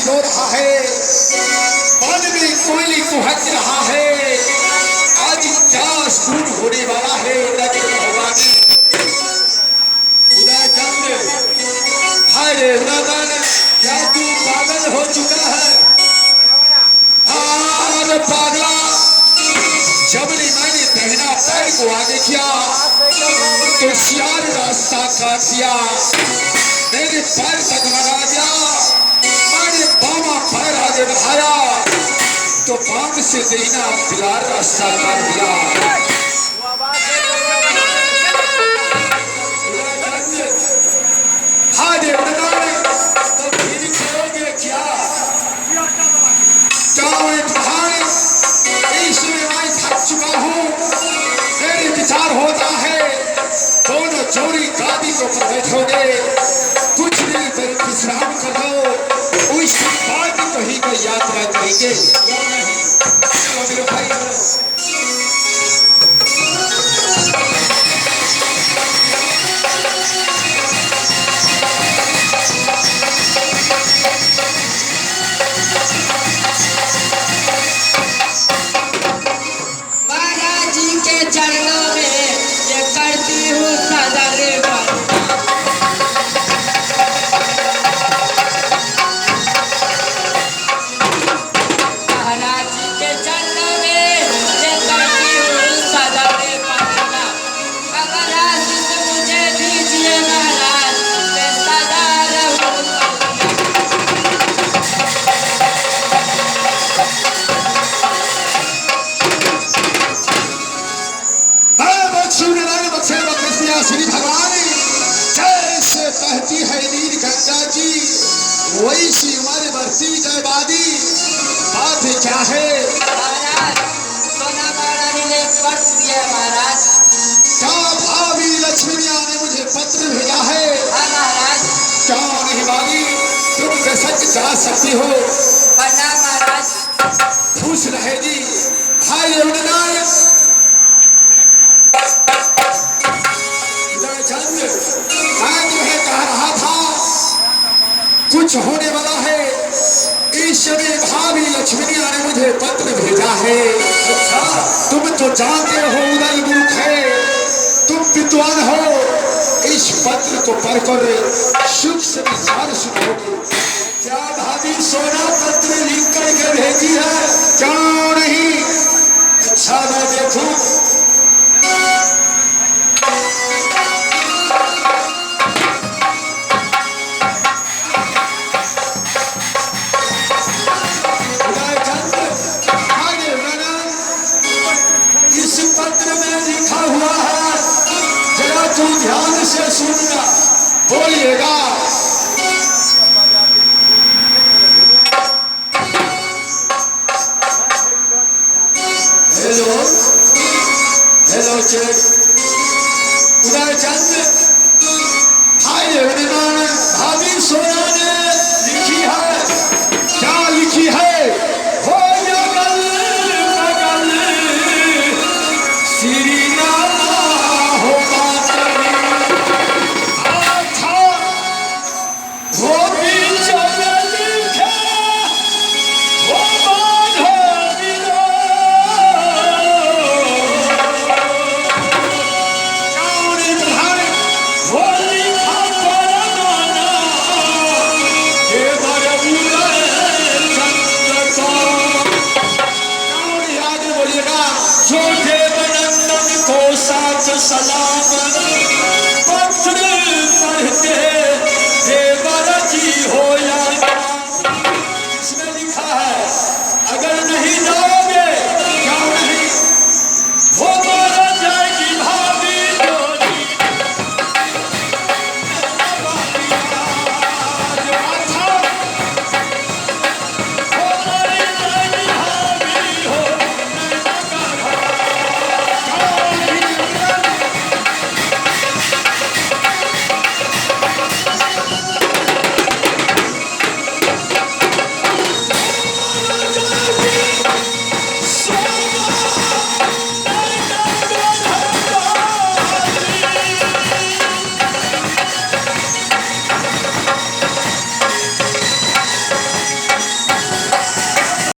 भिगो रहा है, मन में कोयले कुहक रहा है। आज क्या सूर होने वाला है नजर भवानी। उदयचंद्र, हरे रतन, क्या तू पागल हो चुका है? हाँ पागला, जबरी मैंने पहना पैर को आगे किया तो सियार रास्ता काट दिया। मेरे पैर डगमगा गया, मैंने बामा पैर आगे बढ़ाया तो बांध से देना बिलार रास्ता काट दिया। हाँ देवता तो फिर करोगे क्या? मैं थक चुका हूँ, मेरे विचार होता है दोनों जोड़ी गादी को पर बैठोगे, कुछ नहीं फिर विश्राम करो, उस बाद कहीं का यात्रा करेंगे। मेरे भाई कहती है नील गंगा जी, वैसी उम्र बरसी जयवादी। बात क्या है महाराज? सोना महारानी ने पत्र दिया महाराज। क्या भाभी लक्ष्मी ने मुझे पत्र भेजा है? हाँ महाराज। क्या नहीं भाभी, तुम सच जा सकती हो? प्रणाम महाराज। खुश रहे जी भाई उन्नाय। मैं तुम्हें कह रहा था कुछ होने वाला है। इस समय भाभी लक्ष्मी ने मुझे पत्र भेजा है। अच्छा, तुम तो जानते हो उदय मूर्ख है, तुम विद्वान हो, इस पत्र को पढ़कर सुख से विचार सुनोगे। क्या भाभी सोना पत्र लिख करके भेजी है? क्यों नहीं? अच्छा मैं देखूं। तू ध्यान से सुनना, बोलिएगा। Hello hello check. Udaychandra, hi भाभी सोना ने लिखी है। क्या लिखी है? हो जगल मगल श्री सलाम।